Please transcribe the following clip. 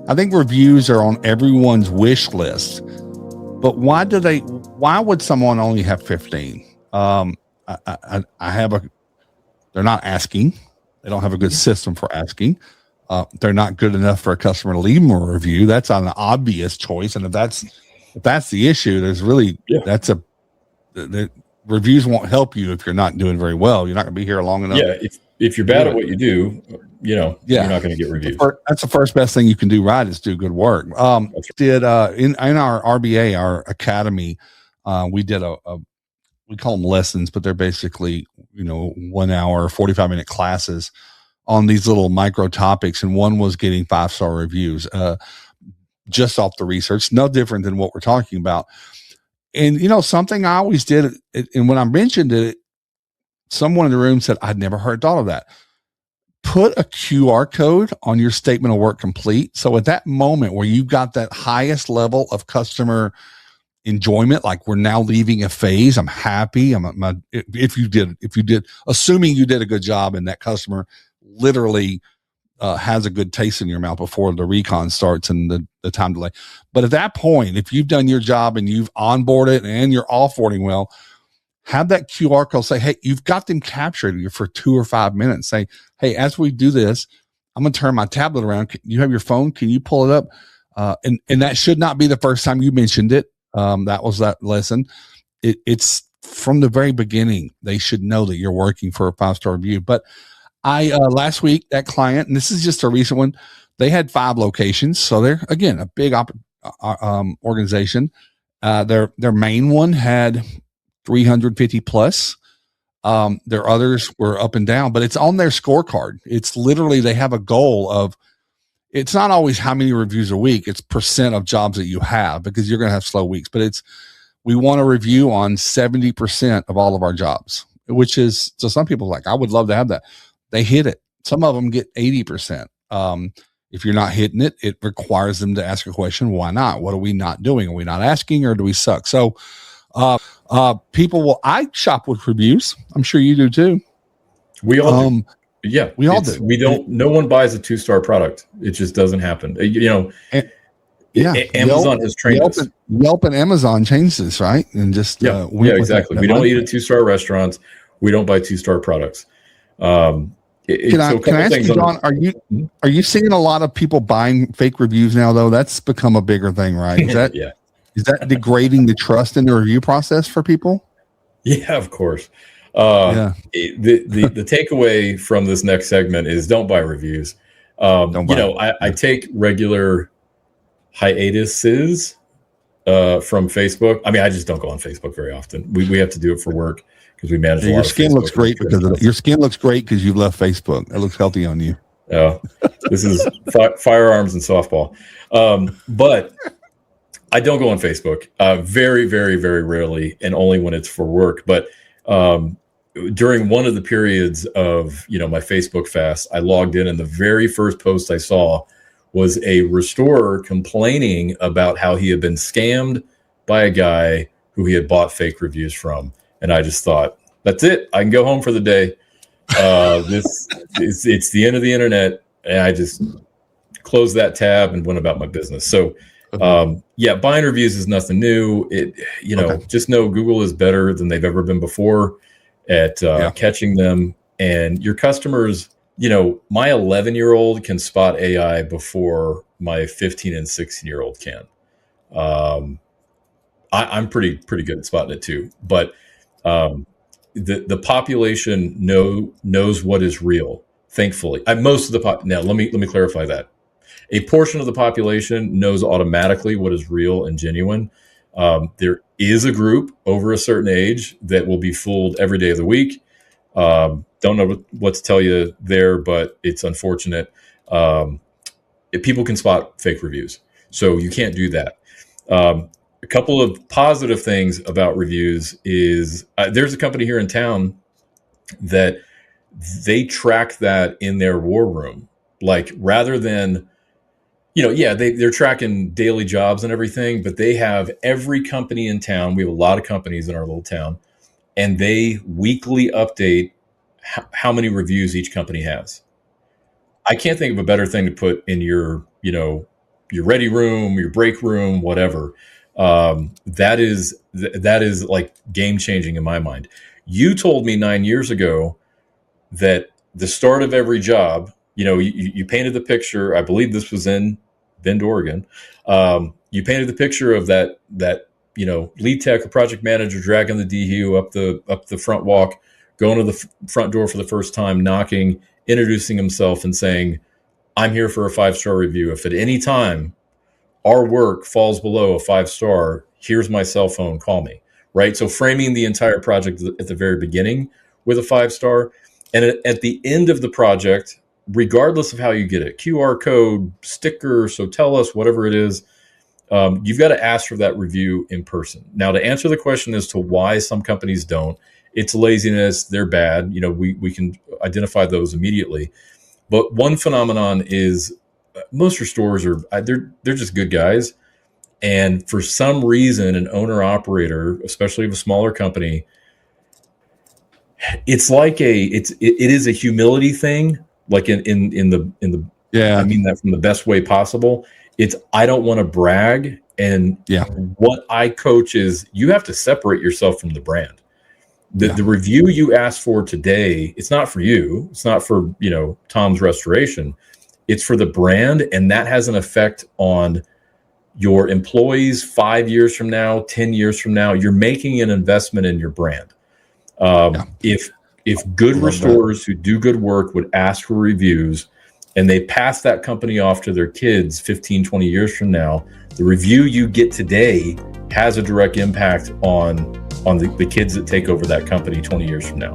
I think reviews are on everyone's wish list, but why would someone only have 15? I have they're not asking. They don't have a good system for asking. They're not good enough for a customer to leave them a review. That's an obvious choice. And if that's the issue, there's really, the reviews won't help you if you're not doing very well. You're not going to be here long enough. Yeah. If you're bad at what you do, you're not going to get reviews. That's the first best thing you can do right, is do good work. In our RBA, our academy, we did we call them lessons, but they're basically, 1 hour, 45-minute classes on these little micro topics. And one was getting 5-star reviews, just off the research, no different than what we're talking about. And, something I always did, and when I mentioned it, someone in the room said, I'd never thought of that. Put a QR code on your statement of work complete. So at that moment where you've got that highest level of customer enjoyment, like we're now leaving a phase, I'm happy. If you did, assuming you did a good job and that customer literally has a good taste in your mouth before the recon starts and the time delay. But at that point, if you've done your job and you've onboarded and you're offboarding well, have that QR code say, hey, you've got them captured for 2 or 5 minutes. Say, hey, as we do this, I'm going to turn my tablet around. You have your phone. Can you pull it up? And that should not be the first time you mentioned it. That was that lesson. It's from the very beginning. They should know that you're working for a 5-star review. But last week, that client, and this is just a recent one, they had 5 locations. So they're, again, a big organization. Their main one had 350 plus. Their others were up and down, but it's on their scorecard. It's literally, they have a goal of, it's not always how many reviews a week, it's percent of jobs that you have, because you're going to have slow weeks, but we want a review on 70% of all of our jobs, which is, so some people are like, I would love to have that. They hit it. Some of them get 80%. If you're not hitting it, it requires them to ask a question. Why not? What are we not doing? Are we not asking, or do we suck? So, I shop with reviews. I'm sure you do too. We all do. Yeah, we all do. No one buys a 2-star product. It just doesn't happen. Amazon has trained us. Yelp and Amazon changed this, right? And just, exactly. We don't eat at 2-star restaurants. We don't buy 2-star products. Can I ask you, John, are you seeing a lot of people buying fake reviews now, though? That's become a bigger thing, right? Is that, is that degrading the trust in the review process for people? Yeah, of course. The takeaway from this next segment is don't buy reviews. I take regular hiatuses from Facebook. I mean, I just don't go on Facebook very often. We have to do it for work because we manage. Your skin looks great because you left Facebook. It looks healthy on you. Yeah, this is firearms and softball. But I don't go on Facebook. Very, very, very rarely, and only when it's for work. But during one of the periods of my Facebook fast, I logged in, and the very first post I saw was a restorer complaining about how he had been scammed by a guy who he had bought fake reviews from. And I just thought, that's it. I can go home for the day. It's the end of the internet. And I just closed that tab and went about my business. So, buying reviews is nothing new. Just know Google is better than they've ever been before at catching them. And your customers, my 11-year-old can spot AI before my 15 and 16-year-old can. I'm pretty good at spotting it too. But the population knows what is real. Thankfully, most of the now let me clarify that. A portion of the population knows automatically what is real and genuine. There is a group over a certain age that will be fooled every day of the week. Don't know what to tell you there, but it's unfortunate. People can spot fake reviews, so you can't do that. A couple of positive things about reviews is there's a company here in town that they track that in their war room. Like rather than, they're tracking daily jobs and everything, but they have every company in town. We have a lot of companies in our little town, and they weekly update how many reviews each company has. I can't think of a better thing to put in your, ready room, your break room, whatever. That is like game changing in my mind. You told me 9 years ago that the start of every job, you painted the picture. I believe this was in Bend, Oregon. You painted the picture of that lead tech or project manager dragging the DHU up the front walk, going to the front door for the first time, knocking, introducing himself, and saying, "I'm here for a 5-star review. If at any time our work falls below a 5-star, here's my cell phone, call me." Right? So framing the entire project at the very beginning with a 5-star, and at the end of the project, regardless of how you get it, QR code, sticker, so tell us, whatever it is, you've got to ask for that review in person. Now, to answer the question as to why some companies don't, it's laziness, they're bad. We can identify those immediately. But one phenomenon is most restores they're just good guys. And for some reason, an owner operator, especially of a smaller company, it's like it is a humility thing. Like in the Yeah. I mean that from the best way possible. It's, I don't want to brag. And what I coach is, you have to separate yourself from the brand. The review you asked for today, it's not for you. It's not for, Tom's Restoration. It's for the brand. And that has an effect on your employees 5 years from now, 10 years from now. You're making an investment in your brand. If good restorers who do good work would ask for reviews, and they pass that company off to their kids 15, 20 years from now, the review you get today has a direct impact on the kids that take over that company 20 years from now.